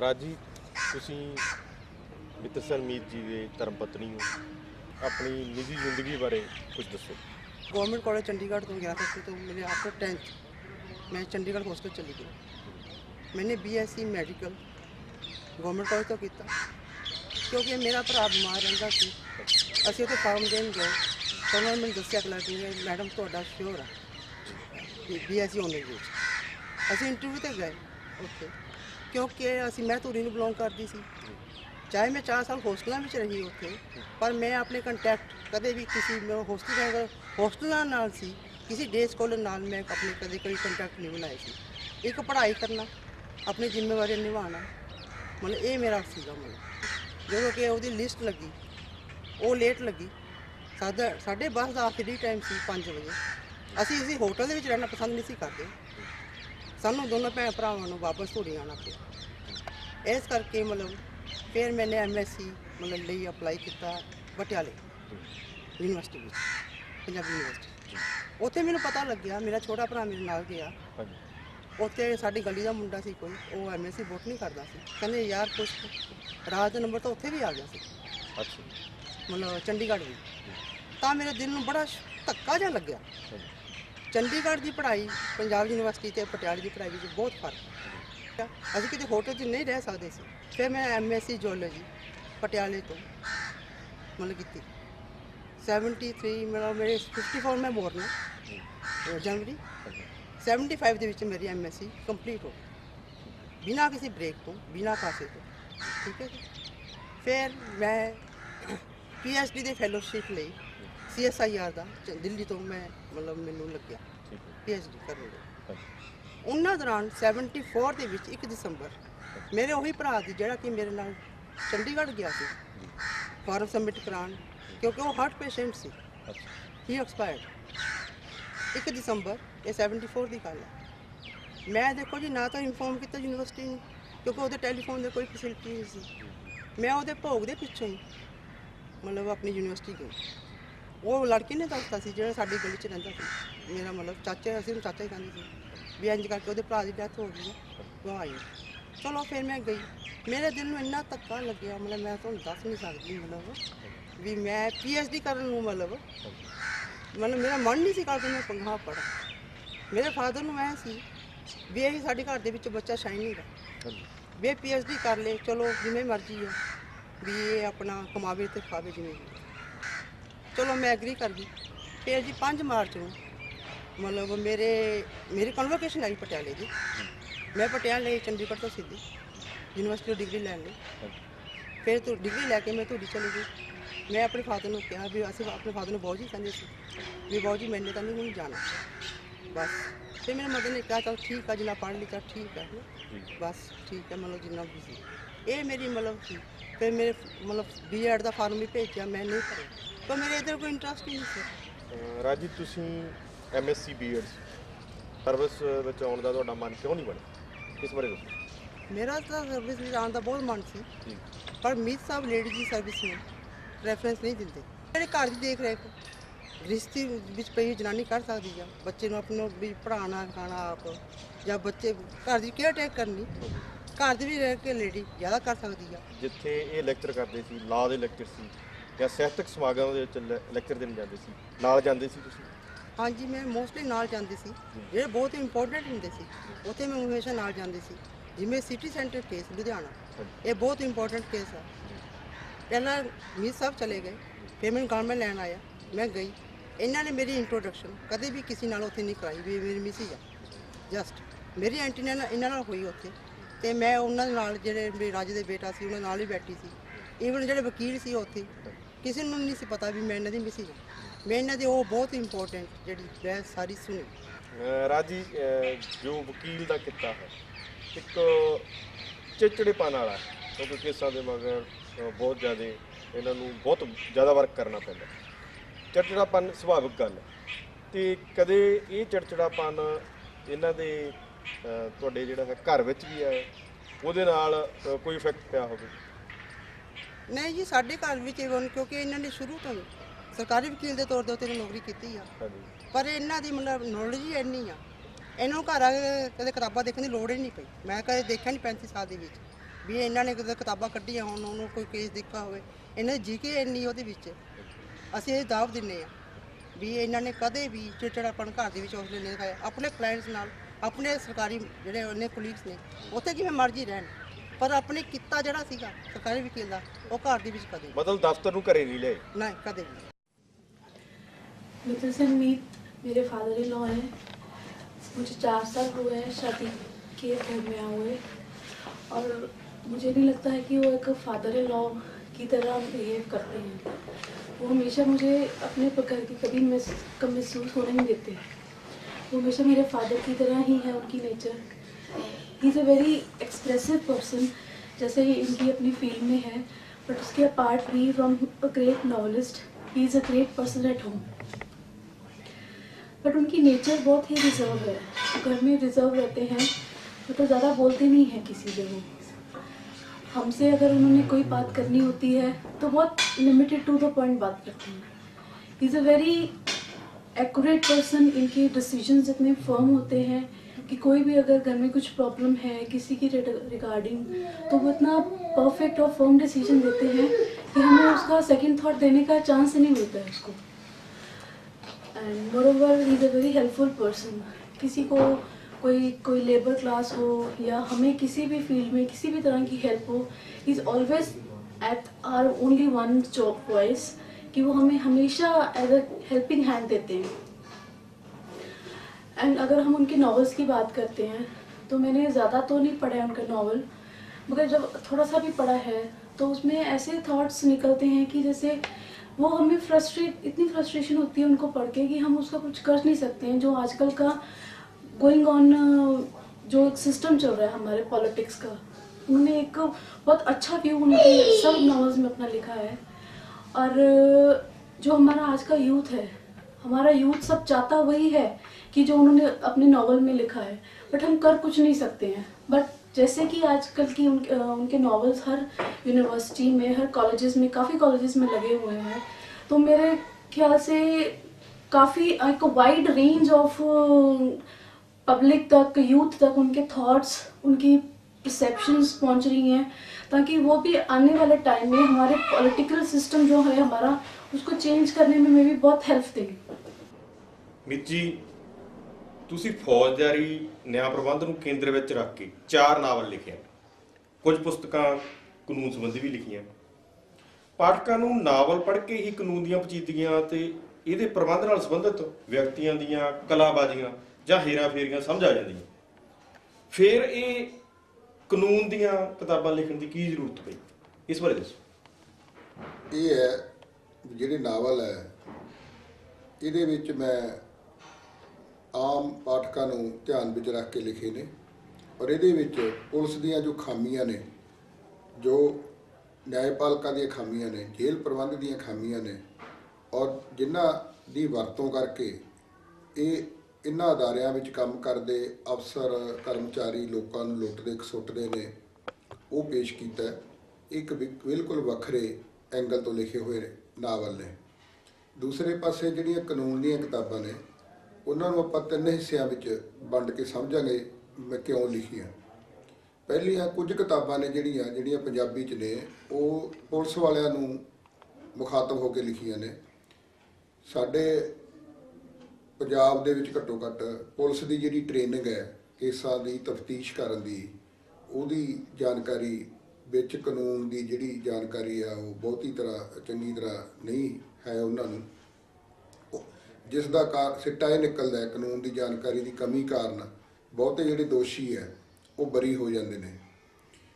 ਰਾਜੀ ਤੁਸੀਂ ਮਿੱਤਰ ਸਰਮੀਤ जी के धर्म पत्नी हो, अपनी निजी जिंदगी बारे कुछ दसो। गवर्नमेंट कॉलेज चंडीगढ़ तो गया था, तो मेरे आफ्टर 10th मैं चंडीगढ़ हॉस्टल चली गई। मैंने BSc मैडिकल गवर्नमेंट कॉलेज तो किया, क्योंकि मेरा भरा बीमार रहिंदा सी। असीं उत्थे फार्म देन गए तो उन्होंने मैंने दस्सिया क्लर्क ने, मैडम तुहाडा श्योर है BSc ऑनर्स विच। असीं इंटरव्यू ते गए उत्थे, क्योंकि मैं धूरी नूं बिलोंग करती सी। चाहे मैं 4 साल होस्टलों में रही उत्थे, पर मैं अपने कंटैक्ट कदे भी किसी होस्टलों नाल सी, किसी डे स्कॉलर नाल मैं अपने कदे कोई कंटैक्ट नहीं बनाए सी। एक पढ़ाई करना, अपनी जिम्मेवारी निभाना, मतलब ये मेरा सीगा। मतलब जो कि उसकी लिस्ट लगी वो लेट लगी, 10:30 का आखिरी टाइम सी 5 बजे। असी इसी होटल के रहना पसंद नहीं सी करते, सानू दोनों भैन भरावां नूं वापस धूरी आना पिया। इस करके मतलब फिर मैंने MSc मतलब ਲਈ अप्लाई किया पटियाले यूनिवर्सिटी में, पंजाबी यूनिवर्सिटी। उत्थे मैनूं पता लग गया, मेरा छोटा भरा मेरे नाल गया, उत्थे साडी गली का मुंडा सी कोई, वो MSc वोट नहीं करता सी। कहंदे यार कुछ राज दा नंबर तो उत्थे भी आ गया सी, मतलब चंडीगढ़ भी। तो मेरे दिल नूं बड़ा धक्का जिहा लग्या। चंडीगढ़ की पढ़ाई पंजाब यूनिवर्सिटी ते पटियाले की पढ़ाई में बहुत फर्क। असीं किते होटल च नहीं रह सकते सी। फिर मैं MSc जियोलॉजी पटियाले तो मतलब की 73 मतलब मेरे 54 में बोर्न जनवरी 75 ਦੇ ਵਿੱਚ मेरी MSc कंप्लीट हो गई, बिना किसी ब्रेक तो, बिना कासे तो। ठीक है जी। फिर मैं PhD ਦੀ ਫੈਲੋਸ਼ਿਪ ਲਈ CSIR ਦਾ ਦਿੱਲੀ ਤੋਂ ਮੈਂ मतलब ਮੈਨੂੰ ਲੱਗਿਆ PhD ਕਰਨ ਲਈ। ਉਹਨਾਂ ਦੌਰਾਨ 74 ਦੇ ਵਿੱਚ 1 ਦਸੰਬਰ ਮੇਰੇ ਉਹੀ ਭਰਾ ਦੀ ਜਿਹੜਾ ਕਿ ਮੇਰੇ ਨਾਲ ਚੰਡੀਗੜ੍ਹ ਗਿਆ ਸੀ ਫਾਰਮ ਸਬਮਿਟ ਕਰਾਉਣ, ਕਿਉਂਕਿ ਉਹ ਹਾਰਟ ਪੇਸ਼ੈਂਟ ਸੀ। ਹੀ ਐਕਸਪਾਇਰਡ 1 ਦਸੰਬਰ, ਇਹ 74 ਦੀ ਗੱਲ ਹੈ। ਮੈਂ ਦੇਖੋ ਜੀ ਨਾ ਤਾਂ ਇਨਫੋਰਮ ਕੀਤਾ ਯੂਨੀਵਰਸਿਟੀ ਨੂੰ, ਕਿਉਂਕਿ ਉਹਦੇ ਟੈਲੀਫੋਨ ਦੀ ਕੋਈ ਫੈਸਿਲਿਟੀ ਨਹੀਂ ਸੀ। ਮੈਂ ਉਹਦੇ ਭੋਗ ਦੇ ਪਿੱਛੋਂ ਹੀ मतलब अपनी यूनिवर्सिटी गई। वो लड़की ने दसता सी जो साड़ी गली च रहिंदा सी, मेरा मतलब चाचा, असीं उहनूं चाचा ही कहंदे सी भी इंज करके उसदे भरा दी डेथ हो गई है, वो आई। चलो फिर मैं गई, मेरे दिल में इन्ना धक्का लग्या, मतलब मैं तुहानूं दस नहीं सकदी। मतलब भी मैं PhD करन नूं मतलब मेरा मन नहीं सी करदा मैं पंगा पड़ा। मेरे फादर नूं ऐ सी भी यही साडे घर दे विच बच्चा शाइनिंग है, भी PhD कर ले, चलो जिवें मर्जी है भी ये अपना कमावे तो खावे जिमें। चलो मैं एग्री कर गई। फिर जी 5 मार्च को मतलब मेरी कन्वोकेशन आई पटियाले की। मैं पटियाले चंडीगढ़ तो सीधी यूनिवर्सिटी डिग्री लैन ली। फिर तो डिग्री लैके मैं धूरी चली गई। मैं अपने फादर को कहा भी असं अपने फादर को बहुत जी कहते भी बहुत जी मैंने तो नहीं हूँ जाना बस। फिर मेरे मदर ने कहा चल ठीक है, जिन्ना पढ़ ली चल ठीक है, बस ठीक है, मतलब जिन्ना भी सी ये मेरी मतलब सी। फिर मेरे मतलब B.Ed का फार्म भी भेजा, मैं नहीं भरे, तो मेरे इधर कोई इंटरस्ट ही नहीं सी। राजी तुसीं MSc B.Ed सर्विस ਵਿੱਚ ਆਉਣ ਦਾ ਤੁਹਾਡਾ ਮਨ ਕਿਉਂ ਨਹੀਂ ਬਣਿਆ, ਇਸ ਬਾਰੇ ਦੱਸੋ। मेरा तो सर्विस में आने का बहुत मन सी, पर मीत साहब लेडीज की सर्विस में प्रेफरेंस नहीं दिंदे। मेरे घर की देख रेख गृहस्थी ਵਿੱਚ ਪਈ ਜਨਾਨੀ ਕਰ ਸਕਦੀ ਆ, ਬੱਚੇ ਨੂੰ ਆਪਣੇ ਵੀ ਪੜ੍ਹਾਉਣਾ ਲਿਖਾਉਣਾ ਆਪ, ਜਾਂ ਬੱਚੇ ਘਰ ਦੀ ਕੇਅਰ ਟੇਕ ਕਰਨੀ घर भी रह के लेडी ज़्यादा कर सकती है। जिथे ये लैक्चर करते सी, लॉ के लैक्चर सी या साहित्यक समागम लैक्चर देने जाते सी, नाल जाते सी तुसीं? हाँ जी, मैं मोस्टली नाल जाती सी, जो बहुत इंपोर्टेंट होंगे सी उत्थे मैं हमेशा नाल जाती सी। जिवें सिटी सेंटर केस लुधियाना, ये बहुत इंपोर्टेंट केस है। पहला मीत साहब चले गए, फिर मैं गवर्नमेंट लैन आया, मैं गई। इन्होंने मेरी इंट्रोडक्शन कदे भी किसी नाल उत्थे नहीं कराई भी मेरी मिसी है, जस्ट मेरी एंटी इन्होंने हुई उत्थे। तो मैं उन्होंने नाल जिहड़े मेरे राजे दे बेटा सी उन्होंने नाल ही बैठी सी। ईवन जिहड़े वकील सी उत्थे किसी नूं नहीं सी पता भी मैं इन्हां दी मिसी हां। मैं इन्हां दी वो बहुत इंपोर्टेंट जिहड़ी बहस सारी सुनी। राजी जो वकील का किता है एक चिड़चिड़ेपन वाला है, क्योंकि केसां दे मगर बहुत ज़्यादा इन्हां नूं बहुत ज़्यादा वर्क करना पैंदा। चिड़चिड़ापन सुभाविक गल है, तो कदे ये चिड़चिड़ापन इन्हां दे ਤੁਹਾਡੇ ਜਿਹੜਾ ਹੈ ਘਰ ਵਿੱਚ ਵੀ ਹੈ ਉਹਦੇ ਨਾਲ ਕੋਈ ਇਫੈਕਟ ਪਿਆ ਹੋਵੇ? नहीं जी, साढ़े घर में इवन क्योंकि इन्होंने शुरू तो सरकारी वकील के तौर पर नौकरी की है, पर इन्हों की मतलब नॉलेज ही इन्नी आ, इन्हों घर आके कदे किताबां देखने की लोड़ ही नहीं पई। मैं कदे देखा नहीं 35 साल के ਵੀ ਇਹਨਾਂ ਨੇ ਕਿਤੇ ਕਿਤਾਬਾਂ ਕੱਢੀਆਂ ਹੋਣ, ਉਹਨੂੰ ਕੋਈ ਕੇਸ ਦੇਖਾ ਹੋਵੇ, ਇਹਨਾਂ ਦੀ ਜੀਕੇ ਇੰਨੀ ਉਹਦੇ ਵਿੱਚ। ਅਸੀਂ ਇਹ ਦਾਅਵ ਦਿੰਦੇ ਹਾਂ ਵੀ ਇਹਨਾਂ ਨੇ ਕਦੇ ਵੀ ਚਿੜਚਿੜਾਪਣ ਘਰ ਦੇ ਵਿੱਚ ਹੌਸਲੇ ਨਹੀਂ ਦਿਖਾਏ। ਆਪਣੇ ਕਲਾਇੰਟਸ ਨਾਲ, ਆਪਣੇ ਸਰਕਾਰੀ ਜਿਹੜੇ ਉਹਨੇ ਕੁਲੀਗਸ ਨੇ, ਉੱਥੇ ਕਿਵੇਂ ਮਰਜ਼ੀ ਰਹਿਣ, ਪਰ ਆਪਣੇ ਕਿੱਤਾ ਜਿਹੜਾ ਸੀਗਾ ਸਰਕਾਰੀ ਵਕੀਲ ਦਾ, ਉਹ ਘਰ ਦੇ ਵਿੱਚ ਕਦੇ ਮਤਲਬ ਦਫ਼ਤਰ ਨੂੰ ਘਰੇ ਨਹੀਂ ਲਿਆਏ। ਨਹੀਂ, ਕਦੇ ਵੀ। मित्र से मीत मेरे फादर इन लॉ हैं। मुझे 4 साल हुए हैं शादी के घर में आए हुए, और मुझे नहीं लगता है कि वो एक फादर इन लॉ की तरह बिहेव करते हैं। वो हमेशा मुझे अपने घर की कभी कम महसूस होने नहीं देते। वो हमेशा मेरे फादर की तरह ही है, उनकी nature. He is a very expressive person, जैसे ही इनकी अपनी फील्ड में है, बट उसके अपार्ट भी from a great novelist, he is a great person at home. But उनकी नेचर बहुत ही रिजर्व है। घर में रिजर्व रहते हैं, तो ज़्यादा बोलते नहीं हैं किसी से। वो हमसे अगर उन्होंने कोई बात करनी होती है तो बहुत लिमिटेड टू द पॉइंट बात करते हैं। He is a very accurate person. इनके डिसीजंस इतने फर्म होते हैं कि कोई भी अगर घर में कुछ प्रॉब्लम है किसी की रिगार्डिंग, तो वो इतना परफेक्ट और फर्म डिसीजन देते हैं कि हमें उसका सेकंड थॉट देने का चांस नहीं मिलता है उसको। And moreover he is a very helpful person. किसी को कोई लेबर क्लास हो या हमें किसी भी फील्ड में किसी भी तरह की हेल्प हो, he is always at our only one job voice, कि वो हमें हमेशा एज अ हेल्पिंग हैंड देते हैं। एंड अगर हम उनके नॉवेल्स की बात करते हैं, तो मैंने ज़्यादा तो नहीं पढ़ा है उनका नॉवल, मगर जब थोड़ा सा भी पढ़ा है तो उसमें ऐसे थॉट्स निकलते हैं कि जैसे वो हमें इतनी फ्रस्ट्रेशन होती है उनको पढ़ के कि हम उसका कुछ कर नहीं सकते हैं। जो आजकल का गोइंग ऑन जो एक सिस्टम चल रहा है हमारे पॉलिटिक्स का, उन्होंने एक बहुत अच्छा व्यू उनके सब नॉवेल्स में अपना लिखा है। और जो हमारा आज का यूथ है, हमारा यूथ सब चाहता वही है कि जो उन्होंने अपने नॉवल में लिखा है, बट हम कर कुछ नहीं सकते हैं। बट जैसे कि आजकल की उनके नॉवेल्स हर यूनिवर्सिटी में, हर कॉलेजेस में, काफ़ी कॉलेजेस में लगे हुए हैं, तो मेरे ख्याल से काफ़ी एक वाइड रेंज ऑफ पब्लिक तक, यूथ तक उनके थॉट्स, उनकी परसेप्शंस पहुंच रही हैं, ताकि वो भी आने वाले टाइम में हमारे पॉलिटिकल सिस्टम जो है हमारा, उसको चेंज करने में भी बहुत हेल्प देंगे। ਮਿਤ ਜੀ, ਤੁਸੀਂ ਫੌਜਦਾਰੀ ਨਿਆਂ ਪ੍ਰਬੰਧ ਨੂੰ ਕੇਂਦਰ ਵਿੱਚ ਰੱਖ ਕੇ 4 ਨਾਵਲ ਲਿਖੇ, ਕੁਝ ਪੁਸਤਕਾਂ ਕਾਨੂੰਨ ਸੰਬੰਧੀ ਵੀ ਲਿਖੀਆਂ। ਪਾਠਕਾਂ ਨੂੰ ਨਾਵਲ ਪੜ੍ਹ ਕੇ ਹੀ ਕਾਨੂੰਨ ਦੀਆਂ ਪੇਚੀਦਗੀਆਂ ਤੇ ਇਹਦੇ ਪ੍ਰਬੰਧ ਨਾਲ ਸੰਬੰਧਿਤ ਵਿਅਕਤੀਆਂ ਦੀਆਂ ਕਲਾਬਾਜ਼ੀਆਂ ਜਾਂ ਹੇਰਾਫੇਰੀਆਂ ਸਮਝ ਆ ਜਾਂਦੀਆਂ। ਫਿਰ ਇਹ ਕਾਨੂੰਨ ਦੀਆਂ ਕਿਤਾਬਾਂ ਲਿਖਣ ਦੀ ਕੀ ਜ਼ਰੂਰਤ ਪਈ, ਇਸ ਬਾਰੇ ਦੱਸੋ। ਇਹ ਹੈ ਜਿਹੜੇ ਨਾਵਲ ਹੈ, ਇਹਦੇ ਵਿੱਚ ਮੈਂ ਆਮ ਪਾਠਕਾਂ ਨੂੰ ਧਿਆਨ ਵਿੱਚ ਰੱਖ ਕੇ ਲਿਖੇ ਨੇ, ਔਰ ਇਹਦੇ ਵਿੱਚ ਪੁਲਿਸ ਦੀਆਂ ਜੋ ਖਾਮੀਆਂ ਨੇ, ਜੋ ਨਿਆਂਪਾਲਕਾਂ ਦੀਆਂ ਖਾਮੀਆਂ ਨੇ, ਜੇਲ੍ਹ ਪ੍ਰਬੰਧ ਦੀਆਂ ਖਾਮੀਆਂ ਨੇ, ਔਰ ਜਿਨ੍ਹਾਂ ਦੀ ਵਰਤੋਂ ਕਰਕੇ ਇਹਨਾਂ ਅਦਾਰਿਆਂ ਵਿੱਚ ਕੰਮ ਕਰਦੇ ਅਫਸਰ ਕਰਮਚਾਰੀ ਲੋਕਾਂ ਨੂੰ ਲੁੱਟਦੇ ਖਸੁੱਟਦੇ ਨੇ, ਉਹ ਪੇਸ਼ ਕੀਤਾ ਹੈ। ਇੱਕ ਬਿਲਕੁਲ ਵੱਖਰੇ ਐਂਗਲ ਤੋਂ ਲਿਖੇ ਹੋਏ ਨਾਵਲ ਨੇ। ਦੂਸਰੇ ਪਾਸੇ ਜਿਹੜੀਆਂ ਕਾਨੂੰਨ ਦੀਆਂ ਕਿਤਾਬਾਂ ਨੇ, ਉਹਨਾਂ ਨੂੰ ਆਪਾਂ 3 ਹਿੱਸਿਆਂ ਵਿੱਚ ਵੰਡ ਕੇ ਸਮਝਾਂਗੇ ਮੈਂ ਕਿਉਂ ਲਿਖੀਆਂ। ਪਹਿਲੀਆਂ ਕੁਝ ਕਿਤਾਬਾਂ ਨੇ ਜਿਹੜੀਆਂ ਪੰਜਾਬੀ 'ਚ ਨੇ, ਉਹ ਪੁਲਿਸ ਵਾਲਿਆਂ ਨੂੰ ਮੁਖਾਤਬ ਹੋ ਕੇ ਲਿਖੀਆਂ ਨੇ। ਸਾਡੇ ਪੰਜਾਬ ਦੇ ਵਿੱਚ ਘੱਟੋ ਘੱਟ ਪੁਲਿਸ ਦੀ ਜਿਹੜੀ ਟ੍ਰੇਨਿੰਗ ਹੈ ਕੇਸਾਂ ਦੀ ਤਫਤੀਸ਼ ਕਰਨ ਦੀ, ਉਹਦੀ ਜਾਣਕਾਰੀ ਵਿੱਚ ਕਾਨੂੰਨ ਦੀ ਜਿਹੜੀ ਜਾਣਕਾਰੀ ਆ ਉਹ ਬਹੁਤੀ ਚੰਗੀ ਤਰ੍ਹਾਂ ਨਹੀਂ ਹੈ ਉਹਨਾਂ ਨੂੰ, ਜਿਸ ਦਾ ਸਿੱਟਾ ਇਹ ਨਿਕਲਦਾ ਹੈ ਕਾਨੂੰਨ ਦੀ ਜਾਣਕਾਰੀ ਦੀ ਕਮੀ ਕਾਰਨ ਬਹੁਤੇ ਜਿਹੜੇ ਦੋਸ਼ੀ ਹੈ ਉਹ ਬਰੀ ਹੋ ਜਾਂਦੇ ਨੇ।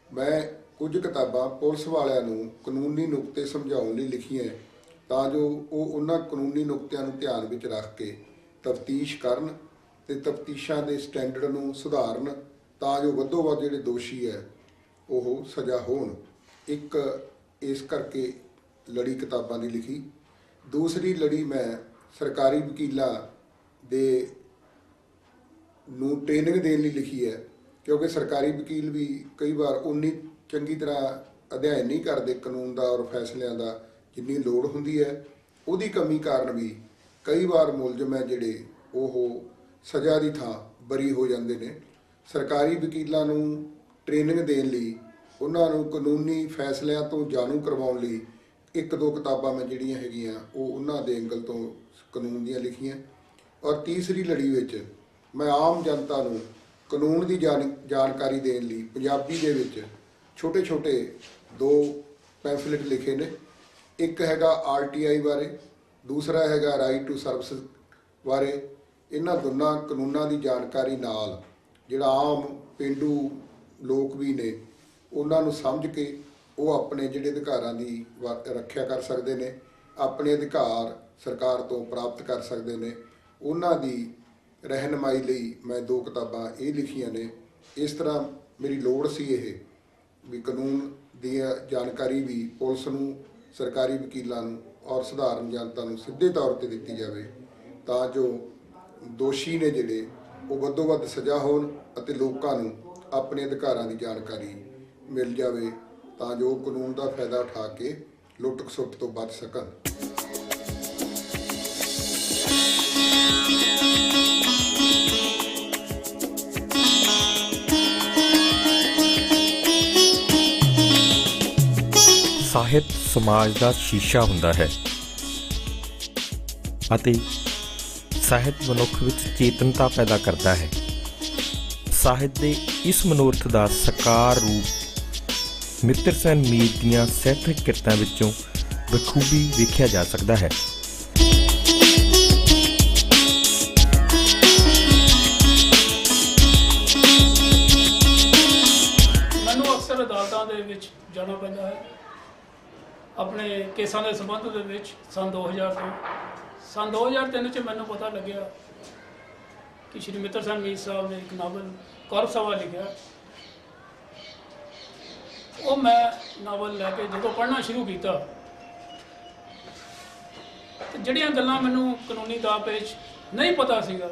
ਮੈਂ ਕੁਝ ਕਿਤਾਬਾਂ ਪੁਲਿਸ ਵਾਲਿਆਂ ਨੂੰ ਕਾਨੂੰਨੀ ਨੁਕਤੇ ਸਮਝਾਉਣ ਲਈ ਲਿਖੀਆਂ ਤਾਂ ਜੋ ਉਹ ਉਹਨਾਂ ਕਾਨੂੰਨੀ ਨੁਕਤਿਆਂ ਨੂੰ ਧਿਆਨ ਵਿੱਚ ਰੱਖ ਕੇ ਤਫਤੀਸ਼ ਕਰਨ ਅਤੇ ਤਫਤੀਸ਼ਾਂ ਦੇ ਸਟੈਂਡਰਡ ਨੂੰ ਸੁਧਾਰਨ, ਤਾਂ ਜੋ ਵੱਧੋ ਵੱਧ ਜਿਹੜੇ ਦੋਸ਼ੀ ਹੈ ਉਹ ਸਜ਼ਾ ਹੋਣ। ਇੱਕ ਇਸ ਕਰਕੇ ਲੜੀ ਕਿਤਾਬਾਂ ਦੀ ਲਿਖੀ। ਦੂਸਰੀ ਲੜੀ ਮੈਂ ਸਰਕਾਰੀ ਵਕੀਲਾਂ ਦੇ ਨੂੰ ਟ੍ਰੇਨਿੰਗ ਦੇਣ ਲਈ ਲਿਖੀ ਹੈ, ਕਿਉਂਕਿ ਸਰਕਾਰੀ ਵਕੀਲ ਵੀ ਕਈ ਵਾਰ ਉਨੀ ਚੰਗੀ ਤਰ੍ਹਾਂ ਅਧਿਐਨ ਨਹੀਂ ਕਰਦੇ ਕਾਨੂੰਨ ਦਾ ਔਰ ਫੈਸਲਿਆਂ ਦਾ ਜਿੰਨੀ ਲੋੜ ਹੁੰਦੀ ਹੈ। ਉਹਦੀ ਕਮੀ ਕਾਰਨ ਵੀ ਕਈ ਵਾਰ ਮੁਲਜ਼ਮ ਹੈ ਜਿਹੜੇ ਉਹ ਸਜ਼ਾ ਦੀ ਥਾਂ ਬਰੀ ਹੋ ਜਾਂਦੇ ਨੇ। ਸਰਕਾਰੀ ਵਕੀਲਾਂ ਨੂੰ ਟ੍ਰੇਨਿੰਗ ਦੇਣ ਲਈ ਉਹਨਾਂ ਨੂੰ ਕਾਨੂੰਨੀ ਫੈਸਲਿਆਂ ਤੋਂ ਜਾਣੂ ਕਰਵਾਉਣ ਲਈ 1-2 ਕਿਤਾਬਾਂ ਮੈਂ ਜਿਹੜੀਆਂ ਹੈਗੀਆਂ ਉਹ ਉਹਨਾਂ ਦੇ ਐਂਗਲ ਤੋਂ ਕਾਨੂੰਨ ਦੀਆਂ ਲਿਖੀਆਂ। ਔਰ ਤੀਸਰੀ ਲੜੀ ਵਿੱਚ ਮੈਂ ਆਮ ਜਨਤਾ ਨੂੰ ਕਾਨੂੰਨ ਦੀ ਜਾਣਕਾਰੀ ਦੇਣ ਲਈ ਪੰਜਾਬੀ ਦੇ ਵਿੱਚ ਛੋਟੇ-ਛੋਟੇ 2 ਪੈਂਫਲੇਟ ਲਿਖੇ ਨੇ। ਇੱਕ ਹੈਗਾ RTI ਬਾਰੇ, ਦੂਸਰਾ ਹੈਗਾ ਰਾਈਟ ਟੂ ਸਰਵਿਸ ਬਾਰੇ। ਇਹਨਾਂ ਦੋਨਾਂ ਕਾਨੂੰਨਾਂ ਦੀ ਜਾਣਕਾਰੀ ਨਾਲ ਜਿਹੜਾ ਆਮ ਪੇਂਡੂ ਲੋਕ ਵੀ ਨੇ ਉਹਨਾਂ ਨੂੰ ਸਮਝ ਕੇ ਉਹ ਆਪਣੇ ਜਿਹੜੇ ਅਧਿਕਾਰਾਂ ਦੀ ਰੱਖਿਆ ਕਰ ਸਕਦੇ ਨੇ, ਆਪਣੇ ਅਧਿਕਾਰ ਸਰਕਾਰ ਤੋਂ ਪ੍ਰਾਪਤ ਕਰ ਸਕਦੇ ਨੇ। ਉਹਨਾਂ ਦੀ ਰਹਿਨਮਾਈ ਲਈ ਮੈਂ 2 ਕਿਤਾਬਾਂ ਇਹ ਲਿਖੀਆਂ ਨੇ। ਇਸ ਤਰ੍ਹਾਂ ਮੇਰੀ ਲੋੜ ਸੀ ਇਹ ਵੀ ਕਾਨੂੰਨ ਦੀ ਜਾਣਕਾਰੀ ਵੀ ਪੁਲਿਸ ਨੂੰ, ਸਰਕਾਰੀ ਵਕੀਲਾਂ ਨੂੰ ਔਰ ਸਧਾਰਨ ਜਨਤਾ ਨੂੰ ਸਿੱਧੇ ਤੌਰ ਤੇ ਦਿੱਤੀ ਜਾਵੇ ਤਾਂ ਜੋ ਦੋਸ਼ੀ ਨੇ ਜਿਹੜੇ ਉਹ ਵੱਧੋ ਵੱਧ ਸਜ਼ਾ ਹੋਣ ਅਤੇ ਲੋਕਾਂ ਨੂੰ ਆਪਣੇ ਅਧਿਕਾਰਾਂ ਦੀ ਜਾਣਕਾਰੀ ਮਿਲ ਜਾਵੇ ਤਾਂ ਜੋ ਕਾਨੂੰਨ ਦਾ ਫਾਇਦਾ ਉਠਾ ਕੇ ਲੁੱਟ ਖਸੁੱਟ ਤੋਂ ਬਚ ਸਕਣ। ਸਾਹਿਤ ਸਮਾਜ ਦਾ ਸ਼ੀਸ਼ਾ ਹੁੰਦਾ ਹੈ ਅਤੇ ਸਾਹਿਤ ਮਨੁੱਖ ਵਿੱਚ ਚੇਤਨਤਾ ਪੈਦਾ ਕਰਦਾ ਹੈ। ਸਾਹਿਤ ਦੇ ਇਸ ਮਨੋਰਥ ਦਾ ਸਾਕਾਰ ਰੂਪ ਮਿੱਤਰ ਸੈਨ ਮੀਤ ਦੀਆਂ ਸਾਹਿਤਕ ਕਿਰਤਾਂ ਵਿੱਚੋਂ ਬਖੂਬੀ ਵੇਖਿਆ ਜਾ ਸਕਦਾ ਹੈ। ਮੈਨੂੰ ਅਕਸਰ ਅਦਾਲਤਾਂ ਦੇ ਵਿੱਚ ਜਾਣਾ ਪੈਂਦਾ ਹੈ ਆਪਣੇ ਕੇਸਾਂ ਦੇ ਸੰਬੰਧ ਦੇ ਵਿੱਚ। ਸੰਨ 2003 'ਚ ਮੈਨੂੰ ਪਤਾ ਲੱਗਿਆ ਕਿ ਸ਼੍ਰੀ ਮਿੱਤਰ ਸੈਨ ਮੀਤ ਸਾਹਿਬ ਨੇ ਇੱਕ ਨਾਵਲ ਕੌਰਵ ਸਭਾ ਲਿਖਿਆ। ਉਹ ਮੈਂ ਨਾਵਲ ਲੈ ਕੇ ਜਦੋਂ ਪੜ੍ਹਨਾ ਸ਼ੁਰੂ ਕੀਤਾ ਤੇ ਜਿਹੜੀਆਂ ਗੱਲਾਂ ਮੈਨੂੰ ਕਾਨੂੰਨੀ ਦਾਅ-ਪੇਚ ਨਹੀਂ ਪਤਾ ਸੀਗਾ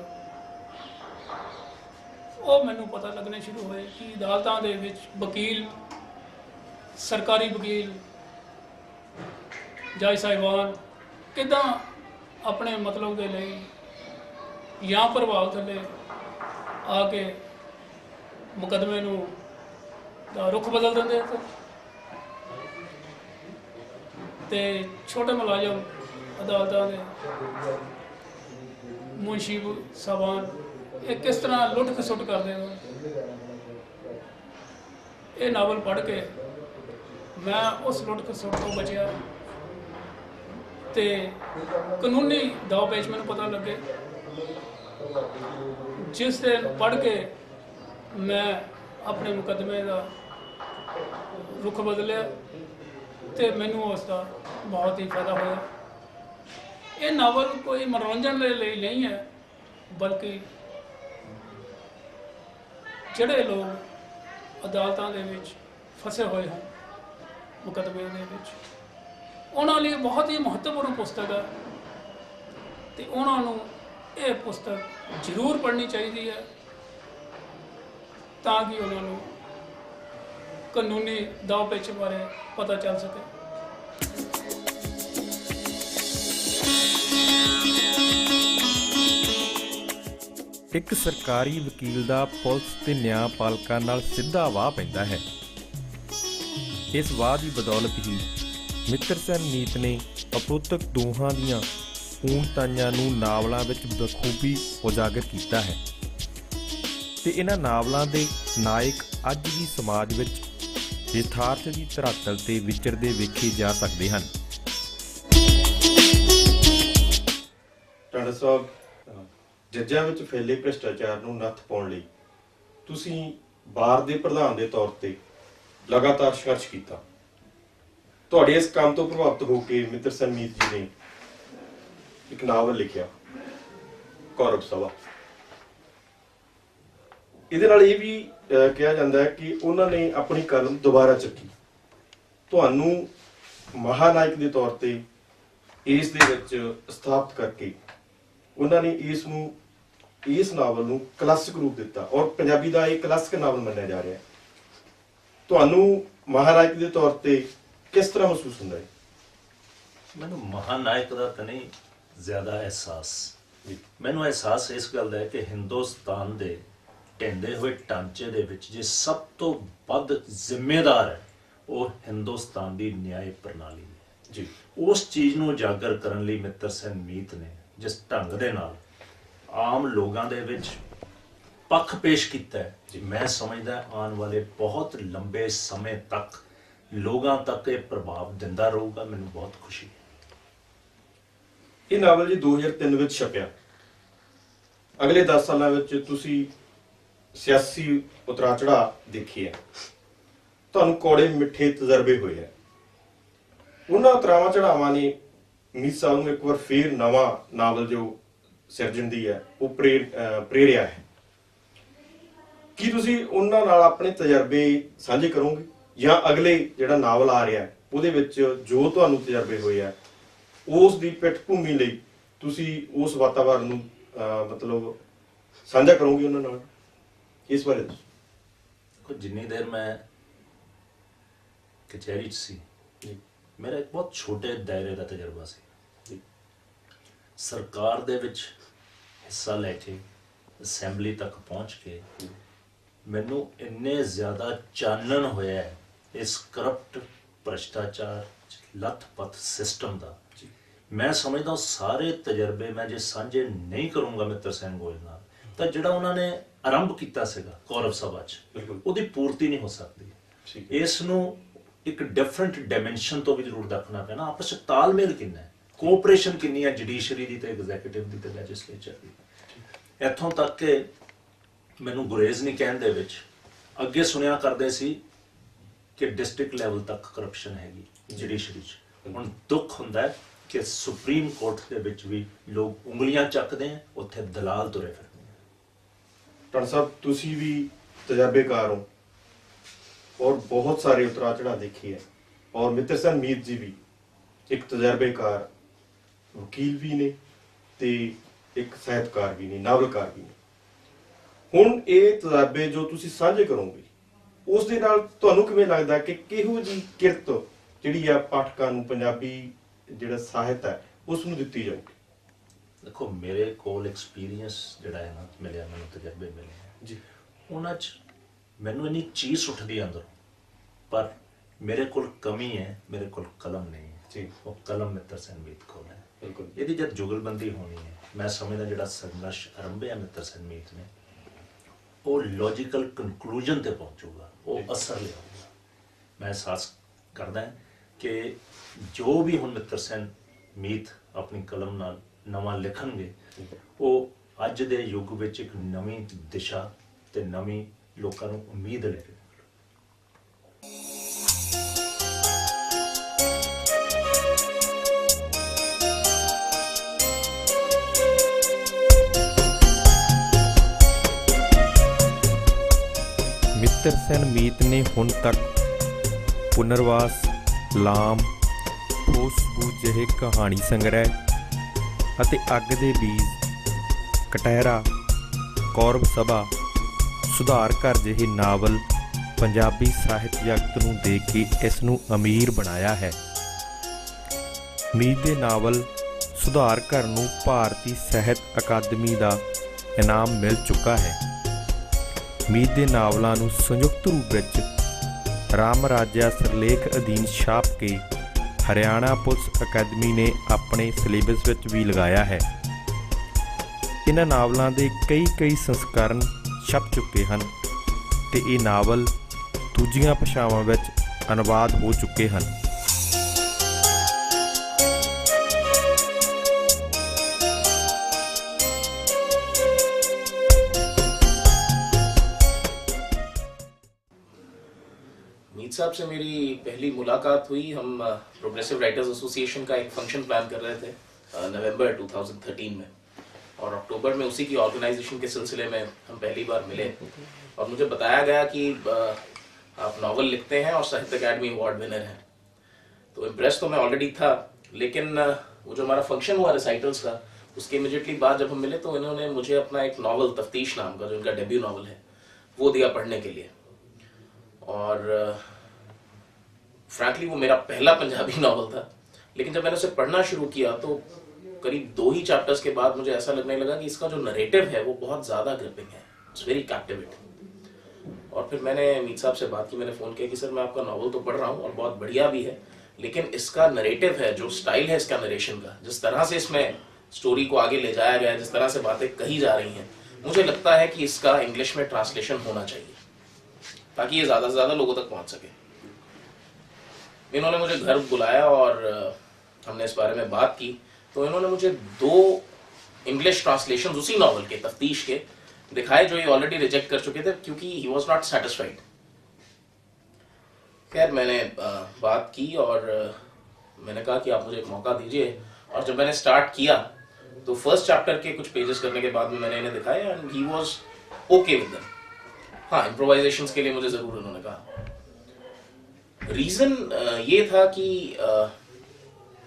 ਉਹ ਮੈਨੂੰ ਪਤਾ ਲੱਗਣੇ ਸ਼ੁਰੂ ਹੋਏ ਕਿ ਅਦਾਲਤਾਂ ਦੇ ਵਿੱਚ ਵਕੀਲ, ਸਰਕਾਰੀ ਵਕੀਲ, ਜੱਜ ਸਾਹਿਬਾਨ ਕਿੱਦਾਂ ਆਪਣੇ ਮਤਲਬ ਦੇ ਲਈ ਜਾਂ ਪ੍ਰਭਾਵ ਥੱਲੇ ਆ ਕੇ ਮੁਕੱਦਮੇ ਨੂੰ ਦਾ ਰੁਖ ਬਦਲ ਦਿੰਦੇ ਤੇ ਛੋਟੇ ਮੁਲਾਜ਼ਮ ਅਦਾਲਤਾਂ ਦੇ ਮੁਨਸ਼ੀ ਸਾਹਿਬਾਨ ਇਹ ਕਿਸ ਤਰ੍ਹਾਂ ਲੁੱਟ ਖਸੁੱਟ ਕਰਦੇ ਹਨ। ਇਹ ਨਾਵਲ ਪੜ੍ਹ ਕੇ ਮੈਂ ਉਸ ਲੁੱਟ ਖਸੁੱਟ ਤੋਂ ਬਚਿਆ ਤੇ ਕਾਨੂੰਨੀ ਦਾਅ-ਪੇਚ ਮੈਨੂੰ ਪਤਾ ਲੱਗੇ। ਜਿਸ ਦਿਨ ਪੜ੍ਹ ਕੇ ਮੈਂ ਆਪਣੇ ਮੁਕੱਦਮੇ ਦਾ ਰੁਖ ਬਦਲਿਆ ਤੇ ਮੈਨੂੰ ਉਸ ਦਾ ਬਹੁਤ ਹੀ ਫਾਇਦਾ ਹੋਇਆ। ਇਹ ਨਾਵਲ ਕੋਈ ਮਨੋਰੰਜਨ ਦੇ ਲਈ ਨਹੀਂ ਹੈ ਬਲਕਿ ਜਿਹੜੇ ਲੋਕ ਅਦਾਲਤਾਂ ਦੇ ਵਿੱਚ ਫਸੇ ਹੋਏ ਹਨ ਮੁਕੱਦਮੇ ਦੇ ਵਿੱਚ ਉਹਨਾਂ ਲਈ ਬਹੁਤ ਹੀ ਮਹੱਤਵਪੂਰਨ ਪੁਸਤਕ ਹੈ ਤੇ ਉਹਨਾਂ ਨੂੰ ਇਹ ਪੁਸਤਕ ਜ਼ਰੂਰ ਪੜ੍ਹਨੀ ਚਾਹੀਦੀ ਹੈ ਤਾਂ ਕਿ ਉਹਨਾਂ ਨੂੰ ਕਾਨੂੰਨੀ ਦਾਅ-ਪੇਚ ਬਾਰੇ ਪਤਾ ਚੱਲ ਸਕੇ। ਇੱਕ ਸਰਕਾਰੀ ਵਕੀਲ ਦਾ ਪੁਲਿਸ ਤੇ ਨਿਆਂਪਾਲਕਾਂ ਨਾਲ ਸਿੱਧਾ ਵਾਹ ਪੈਂਦਾ ਹੈ। ਇਸ ਵਾਹ ਦੀ ਬਦੌਲਤ ਹੀ ਮਿੱਤਰ ਸੈਨ ਮੀਤ ਨੇ ਅਪਰੁੱਤਕ ਦੋਹਾਂ ਦੀਆਂ ਪੂਰਨਤਾਈਆਂ ਨੂੰ ਨਾਵਲਾਂ ਵਿੱਚ ਬਖੂਬੀ ਉਜਾਗਰ ਕੀਤਾ ਹੈ ਤੇ ਇਹਨਾਂ ਨਾਵਲਾਂ ਦੇ ਨਾਇਕ ਅੱਜ ਵੀ ਸਮਾਜ ਵਿੱਚ ਯਥਾਰਥ ਦੀ ਧਰਾਤਲ ਤੇ ਵਿਚਰਦੇ ਵੇਖੇ ਜਾ ਸਕਦੇ ਹਨ। ਟਾਂਡਾ ਸਾਹਿਬ, ਜੱਜਾਂ ਵਿੱਚ ਫੈਲੇ ਭ੍ਰਿਸ਼ਟਾਚਾਰ ਨੂੰ ਨੱਥ ਪਾਉਣ ਲਈ ਤੁਸੀਂ ਬਾਰ ਦੇ ਪ੍ਰਧਾਨ ਦੇ ਤੌਰ ਤੇ ਲਗਾਤਾਰ ਸੰਘਰਸ਼ ਕੀਤਾ। ਤੁਹਾਡੇ ਇਸ ਕੰਮ ਤੋਂ ਪ੍ਰਭਾਵਿਤ ਹੋ ਕੇ ਮਿੱਤਰ ਸੈਨ ਮੀਤ ਜੀ ਨੇ ਇੱਕ ਨਾਵਲ ਲਿਖਿਆ ਕੌਰਵ ਸਭਾ। ਇਹਦੇ ਨਾਲ ਇਹ ਵੀ ਕਿਹਾ ਜਾਂਦਾ ਹੈ ਕਿ ਉਹਨਾਂ ਨੇ ਆਪਣੀ ਕਲਮ ਦੁਬਾਰਾ ਚੱਕੀ, ਤੁਹਾਨੂੰ ਮਹਾਨਾਇਕ ਦੇ ਤੌਰ ਤੇ ਇਸ ਦੇ ਵਿੱਚ ਸਥਾਪਿਤ ਕਰਕੇ ਉਹਨਾਂ ਨੇ ਇਸ ਨਾਵਲ ਨੂੰ ਕਲਾਸਿਕ ਰੂਪ ਦਿੱਤਾ ਔਰ ਪੰਜਾਬੀ ਦਾ ਇਹ ਕਲਾਸਿਕ ਨਾਵਲ ਮੰਨਿਆ ਜਾ ਰਿਹਾ ਹੈ। ਤੁਹਾਨੂੰ ਮਹਾਨਾਇਕ ਦੇ ਤੌਰ ਤੇ ਕਿਸ ਤਰ੍ਹਾਂ ਮਹਿਸੂਸ ਹੁੰਦਾ ਹੈ? ਮੈਨੂੰ ਮਹਾਨਾਇਕ ਦਾ ਤਾਂ ਨਹੀਂ ਜ਼ਿਆਦਾ ਅਹਿਸਾਸ, ਮੈਨੂੰ ਅਹਿਸਾਸ ਇਸ ਗੱਲ ਦਾ ਹੈ ਕਿ ਹਿੰਦੁਸਤਾਨ ਦੇ ਢਹਿੰਦੇ ਹੋਏ ਢਾਂਚੇ ਦੇ ਵਿੱਚ ਜੇ ਸਭ ਤੋਂ ਵੱਧ ਜ਼ਿੰਮੇਦਾਰ ਹੈ ਉਹ ਹਿੰਦੁਸਤਾਨ ਦੀ ਨਿਆਂ ਪ੍ਰਣਾਲੀ ਹੈ ਜੀ ਉਸ ਚੀਜ਼ ਨੂੰ ਉਜਾਗਰ ਕਰਨ ਲਈ ਮਿੱਤਰ ਸੈਨ ਮੀਤ ਨੇ ਜਿਸ ਢੰਗ ਦੇ ਨਾਲ ਆਮ ਲੋਕਾਂ ਦੇ ਵਿੱਚ ਪੱਖ ਪੇਸ਼ ਕੀਤਾ ਹੈ, ਮੈਂ ਸਮਝਦਾ ਆਉਣ ਵਾਲੇ ਬਹੁਤ ਲੰਬੇ ਸਮੇਂ ਤੱਕ ਲੋਕਾਂ ਤੱਕ ਇਹ ਪ੍ਰਭਾਵ ਦਿੰਦਾ ਰਹੂਗਾ। ਮੈਨੂੰ ਬਹੁਤ ਖੁਸ਼ੀ ਹੈ। ਇਹ ਨਾਵਲ ਜੀ 2003 ਵਿੱਚ ਛਪਿਆ। ਅਗਲੇ 10 ਸਾਲਾਂ ਵਿੱਚ ਤੁਸੀਂ ਸਿਆਸੀ ਉਤਰਾਅ ਚੜ੍ਹਾਅ ਦੇਖੇ ਹੈ, ਤੁਹਾਨੂੰ ਕੌੜੇ ਮਿੱਠੇ ਤਜਰਬੇ ਹੋਏ ਹੈ। ਉਹਨਾਂ ਉਤਰਾਵਾਂ ਚੜ੍ਹਾਵਾਂ ਨੇ ਮੀਤ ਸਾਹਿਬ ਨੂੰ ਇੱਕ ਵਾਰ ਫੇਰ ਨਵਾਂ ਨਾਵਲ ਜੋ ਸਿਰਜਣ ਦੀ ਹੈ ਉਹ ਪ੍ਰੇਰਿਆ ਹੈ। ਕੀ ਤੁਸੀਂ ਉਹਨਾਂ ਨਾਲ ਆਪਣੇ ਤਜਰਬੇ ਸਾਂਝੇ ਕਰੋਗੇ ਜਾਂ ਅਗਲੇ ਜਿਹੜਾ ਨਾਵਲ ਆ ਰਿਹਾ ਉਹਦੇ ਵਿੱਚ ਜੋ ਤੁਹਾਨੂੰ ਤਜਰਬੇ ਹੋਏ ਆ ਉਸ ਦੀ ਪਿੱਠ ਭੂਮੀ ਲਈ ਤੁਸੀਂ ਉਸ ਵਾਤਾਵਰਨ ਨੂੰ ਮਤਲਬ ਸਾਂਝਾ ਕਰੋਗੇ ਉਹਨਾਂ ਨਾਲ? ਇਸ ਬਾਰੇ ਦੱਸੋ। ਜਿੰਨੀ ਦੇਰ ਮੈਂ ਕਚਹਿਰੀ 'ਚ ਸੀ ਮੇਰਾ ਇੱਕ ਬਹੁਤ ਛੋਟੇ ਦਾਇਰੇ ਦਾ ਤਜਰਬਾ ਸੀ। ਸਰਕਾਰ ਦੇ ਵਿੱਚ ਹਿੱਸਾ ਲੈ ਕੇ ਅਸੈਂਬਲੀ ਤੱਕ ਪਹੁੰਚ ਕੇ ਮੈਨੂੰ ਇੰਨੇ ਜ਼ਿਆਦਾ ਚਾਨਣ ਹੋਇਆ ਹੈ ਇਸ ਕਰਪਟ ਭ੍ਰਿਸ਼ਟਾਚਾਰ ਲੱਥ-ਪੱਥ ਸਿਸਟਮ ਦਾ। ਮੈਂ ਸਮਝਦਾ ਸਾਰੇ ਤਜਰਬੇ ਮੈਂ ਜੇ ਸਾਂਝੇ ਨਹੀਂ ਕਰੂੰਗਾ ਮਿੱਤਰ ਸੈਨ ਗੋਇਲ ਨਾਲ ਤਾਂ ਜਿਹੜਾ ਉਹਨਾਂ ਨੇ ਆਰੰਭ ਕੀਤਾ ਸੀਗਾ ਕੌਰਵ ਸਭਾ 'ਚ ਉਹਦੀ ਪੂਰਤੀ ਨਹੀਂ ਹੋ ਸਕਦੀ। ਇਸ ਨੂੰ ਇੱਕ ਡਿਫਰੈਂਟ ਡਾਇਮੈਂਸ਼ਨ ਤੋਂ ਵੀ ਜ਼ਰੂਰ ਦੇਖਣਾ ਪੈਣਾ। ਆਪਸ 'ਚ ਤਾਲਮੇਲ ਕਿੰਨਾ ਹੈ, ਕੋਆਪਰੇਸ਼ਨ ਕਿੰਨੀ ਹੈ ਜੁਡੀਸ਼ਰੀ ਦੀ ਤੇ ਐਗਜ਼ੈਕਟਿਵ ਦੀ ਤੇ ਲੈਜਿਸਲੇਚਰ ਦੀ। ਇੱਥੋਂ ਤੱਕ ਕਿ ਮੈਨੂੰ ਗੁਰੇਜ਼ ਨਹੀਂ ਕਹਿਣ ਦੇ ਵਿੱਚ ਅੱਗੇ ਸੁਣਿਆ ਕਰਦੇ ਸੀ ਕਿ ਡਿਸਟ੍ਰਿਕਟ ਲੈਵਲ ਤੱਕ ਕਰਪਸ਼ਨ ਹੈਗੀ ਜੁਡੀਸ਼ਰੀ 'ਚ। ਹੁਣ ਦੁੱਖ ਹੁੰਦਾ ਹੈ ਕਿ ਸੁਪਰੀਮ ਕੋਰਟ ਦੇ ਵਿੱਚ ਵੀ ਲੋਕ ਉਂਗਲੀਆਂ ਚੱਕਦੇ ਆ, ਉੱਥੇ ਦਲਾਲ ਤੁਰੇ ਫਿਰਦੇ ਆ। ਟਣ ਸਾਹਿਬ ਤੁਸੀਂ ਵੀ ਤਜਰਬੇਕਾਰ ਹੋ ਔਰ ਬਹੁਤ ਸਾਰੇ ਉਤਰਾਅ ਚੜ੍ਹਾਅ ਦੇਖੇ ਹੈ, ਔਰ ਮਿੱਤਰ ਸੈਨ ਮੀਤ ਜੀ ਵੀ ਇੱਕ ਤਜਰਬੇਕਾਰ ਵਕੀਲ ਵੀ ਨੇ ਤੇ ਇੱਕ ਸਾਹਿਤਕਾਰ ਵੀ ਨੇ, ਨਾਵਲਕਾਰ ਵੀ ਨੇ। ਹੁਣ ਇਹ ਤਜਰਬੇ ਜੋ ਤੁਸੀਂ ਸਾਂਝੇ ਕਰੋਗੇ ਉਸ ਦੇ ਨਾਲ ਤੁਹਾਨੂੰ ਕਿਵੇਂ ਲੱਗਦਾ ਕਿ ਕਿਹੋ ਜਿਹੀ ਕਿਰਤ ਜਿਹੜੀ ਆ ਪਾਠਕਾਂ ਨੂੰ ਪੰਜਾਬੀ ਜਿਹੜਾ ਸਾਹਿਤ ਹੈ ਉਸ ਨੂੰ ਦਿੱਤੀ ਜਾਊਗੀ? ਦੇਖੋ ਮੇਰੇ ਕੋਲ ਐਕਸਪੀਰੀਅੰਸ ਜਿਹੜਾ ਹੈ ਨਾ ਮਿਲਿਆ, ਮੈਨੂੰ ਤਜਰਬੇ ਮਿਲੇ ਜੀ, ਉਹਨਾਂ 'ਚ ਮੈਨੂੰ ਇੰਨੀ ਚੀਜ਼ ਉੱਠਦੀ ਅੰਦਰੋਂ, ਪਰ ਮੇਰੇ ਕੋਲ ਕਮੀ ਹੈ, ਮੇਰੇ ਕੋਲ ਕਲਮ ਨਹੀਂ ਹੈ ਜੀ। ਉਹ ਕਲਮ ਮਿੱਤਰ ਸੈਨ ਮੀਤ ਕੋਲ ਹੈ। ਬਿਲਕੁਲ। ਇਹਦੀ ਜਦ ਜੁਗਲਬੰਦੀ ਹੋਣੀ ਹੈ, ਮੈਂ ਸਮਝਦਾ ਜਿਹੜਾ ਸੰਘਰਸ਼ ਆਰੰਭਿਆ ਮਿੱਤਰ ਸੈਨ ਮੀਤ ਨੇ ਉਹ ਲੌਜੀਕਲ ਕਨਕਲੂਜਨ ਤੇ ਪਹੁੰਚੂਗਾ, ਉਹ ਅਸਰ ਲਿਆਊਗਾ। ਮੈਂ ਅਹਿਸਾਸ ਕਰਦਾ ਕਿ ਜੋ ਵੀ ਹੁਣ ਮਿੱਤਰ ਸੈਨ ਮੀਤ ਆਪਣੀ ਕਲਮ ਨਾਲ ਨਵਾਂ ਲਿਖਣਗੇ ਉਹ ਅੱਜ ਦੇ ਯੁੱਗ ਵਿੱਚ ਇੱਕ ਨਵੀਂ ਦਿਸ਼ਾ ਤੇ ਨਵੀਂ ਲੋਕਾਂ ਨੂੰ ਉਮੀਦ ਲੈ ਕੇ ਮਿੱਤਰ ਸੈਨ ਮੀਤ ਨੇ ਹੁਣ ਤੱਕ ਪੁਨਰਵਾਸ, ਲਾਮ, ਖੁਸ਼ਬੂ ਜਿਹੇ ਕਹਾਣੀ ਸੰਗ੍ਰਹਿ ਅਤੇ ਅੱਗ ਦੇ ਬੀਜ, ਕਟਹਿਰਾ, ਕੌਰਵ ਸਭਾ, ਸੁਧਾਰ ਘਰ ਜਿਹੇ ਨਾਵਲ ਪੰਜਾਬੀ ਸਾਹਿਤ ਜਗਤ ਨੂੰ ਦੇ ਕੇ ਇਸ ਨੂੰ ਅਮੀਰ ਬਣਾਇਆ ਹੈ। ਮੀਤ ਦੇ ਨਾਵਲ ਸੁਧਾਰ ਘਰ ਨੂੰ ਭਾਰਤੀ ਸਾਹਿਤ ਅਕਾਦਮੀ ਦਾ ਇਨਾਮ ਮਿਲ ਚੁੱਕਾ ਹੈ। ਮੀਤ ਦੇ ਨਾਵਲਾਂ ਨੂੰ ਸੰਯੁਕਤ ਰੂਪ ਵਿੱਚ ਰਾਮ ਰਾਜਿਆ ਸਿਰਲੇਖ ਅਧੀਨ ਛਾਪ ਕੇ ਹਰਿਆਣਾ ਪੁਲਿਸ ਅਕੈਡਮੀ ਨੇ ਆਪਣੇ ਸਿਲੇਬਸ ਵਿੱਚ ਵੀ ਲਗਾਇਆ ਹੈ। ਇਹਨਾਂ ਨਾਵਲਾਂ ਦੇ ਕਈ ਸੰਸਕਰਣ ਛਪ ਚੁੱਕੇ ਹਨ ਤੇ ਇਹ ਨਾਵਲ ਦੂਜੀਆਂ ਭਾਸ਼ਾਵਾਂ ਵਿੱਚ ਅਨੁਵਾਦ ਹੋ ਚੁੱਕੇ ਹਨ। मीत साहब से मेरी पहली मुलाकात हुई, हम प्रोग्रेसिव राइटर्स एसोसिएशन का एक फंक्शन प्लान कर रहे थे नवंबर 2013 में, और अक्टूबर में उसी की ऑर्गेनाइजेशन के सिलसिले में हम पहली बार मिले और मुझे बताया गया कि आप नावल लिखते हैं और साहित्य अकादमी अवार्ड विनर हैं। तो इम्प्रेस तो मैं ऑलरेडी था, लेकिन वो जो हमारा फंक्शन हुआ रिसाइटल्स का, उसके इमीडिएटली बाद जब हम मिले तो इन्होंने मुझे अपना एक नावल तफ्तीश नाम का, जो इनका डेब्यू नावल है, वो दिया पढ़ने के लिए। और फ्रैंकली वो मेरा पहला पंजाबी नावल था, लेकिन जब मैंने उसे पढ़ना शुरू किया तो करीब 2 ही चैप्टर्स के बाद मुझे ऐसा लगने लगा कि इसका जो नरेटिव है वो बहुत ज़्यादा ग्रिपिंग है। It's very captivating. और फिर मैंने मीत साहब से बात की, मैंने फ़ोन किया कि सर मैं आपका नावल तो पढ़ रहा हूँ और बहुत बढ़िया भी है, लेकिन इसका नरेटिव है, जो स्टाइल है इसका नरेशन का, जिस तरह से इसमें स्टोरी को आगे ले जाया गया है, जिस तरह से बातें कही जा रही हैं, मुझे लगता है कि इसका इंग्लिश में ट्रांसलेशन होना चाहिए ताकि ये ज़्यादा से ज़्यादा लोगों तक पहुँच सके। इन्होंने मुझे घर बुलाया और हमने इस बारे में बात की, तो इन्होंने मुझे 2 इंग्लिश ट्रांसलेशन उसी नॉवल के तफ्तीश के दिखाए जो ये ऑलरेडी रिजेक्ट कर चुके थे क्योंकि ही वॉज नॉट सेटिस्फाइड। खैर मैंने बात की और मैंने कहा कि आप मुझे एक मौका दीजिए, और जब मैंने स्टार्ट किया तो फर्स्ट चैप्टर के कुछ पेजेस करने के बाद में मैंने इन्हें दिखाया and he was okay with them. हाँ, इम्प्रोवाइजेशंस के लिए मुझे जरूर उन्होंने कहा। रीजन ये था कि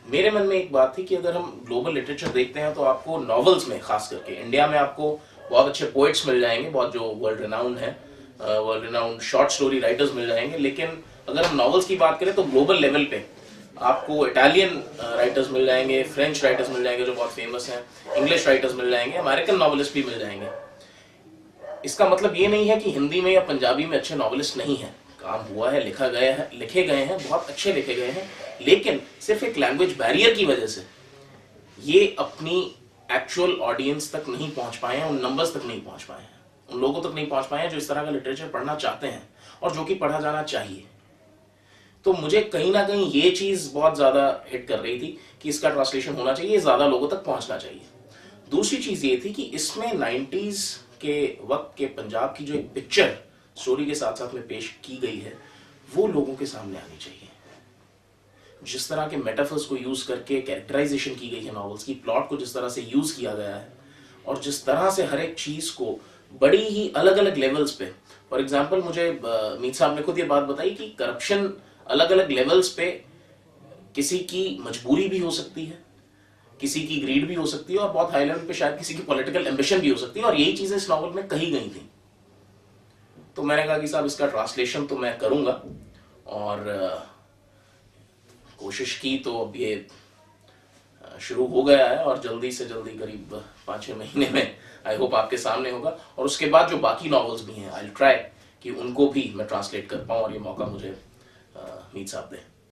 मेरे मन में एक बात थी कि अगर हम ग्लोबल लिटरेचर देखते हैं तो आपको नॉवेल्स में, खास करके इंडिया में, आपको बहुत अच्छे पोएट्स मिल जाएंगे, बहुत जो वर्ल्ड रिनाउंड है, world renowned short story writers मिल जाएंगे, लेकिन अगर हम नॉवेल्स की बात करें तो ग्लोबल लेवल पे आपको इटालियन राइटर्स मिल जाएंगे, फ्रेंच राइटर्स मिल जाएंगे जो बहुत फेमस हैं, इंग्लिश राइटर्स मिल जाएंगे, अमेरिकन नॉवेलिस्ट भी मिल जाएंगे। इसका मतलब ये नहीं है कि हिंदी में या पंजाबी में अच्छे नॉवेलिस्ट नहीं हैं, काम हुआ है, लिखे गए हैं, बहुत अच्छे लिखे गए हैं, लेकिन सिर्फ एक लैंग्वेज बैरियर की वजह से ये अपनी एक्चुअल ऑडियंस तक नहीं पहुंच पाए हैं, उन नंबर्स तक नहीं पहुंच पाए हैं, उन लोगों तक नहीं पहुंच पाए हैं जो इस तरह का लिटरेचर पढ़ना चाहते हैं और जो कि पढ़ा जाना चाहिए। तो मुझे कहीं ना कहीं ये चीज बहुत ज्यादा हिट कर रही थी कि इसका ट्रांसलेशन होना चाहिए, ज्यादा लोगों तक पहुंचना चाहिए। दूसरी चीज ये थी कि इसमें 90s के वक्त के पंजाब की जो एक पिक्चर स्टोरी के साथ साथ में पेश की गई है वो लोगों के सामने आनी चाहिए। जिस तरह के मेटाफर्स को यूज करके कैरेक्टराइजेशन की गई है नॉवेल्स की, प्लॉट को जिस तरह से यूज किया गया है और जिस तरह से हर एक चीज को बड़ी ही अलग अलग लेवल्स पे, फॉर एग्जांपल मुझे मीत साहब ने खुद ये बात बताई कि करप्शन अलग अलग लेवल्स पे किसी की मजबूरी भी हो सकती है, किसी की ग्रीड भी हो सकती है और बहुत हाई लेवल पे शायद किसी की पॉलिटिकल एम्बिशन भी हो सकती है, और यही चीजें इस नॉवल में कही गई थी। तो मैंने कहा कि साहब इसका ट्रांसलेशन तो मैं करूंगा, और कोशिश की तो अब ये शुरू हो गया है और जल्दी से जल्दी करीब 5-6 महीने में आई होप आपके सामने होगा। और उसके बाद जो बाकी नॉवेल्स भी हैं आई विल ट्राई कि उनको भी मैं ट्रांसलेट कर पाऊँ और ये मौका मुझे मीत साहब दें।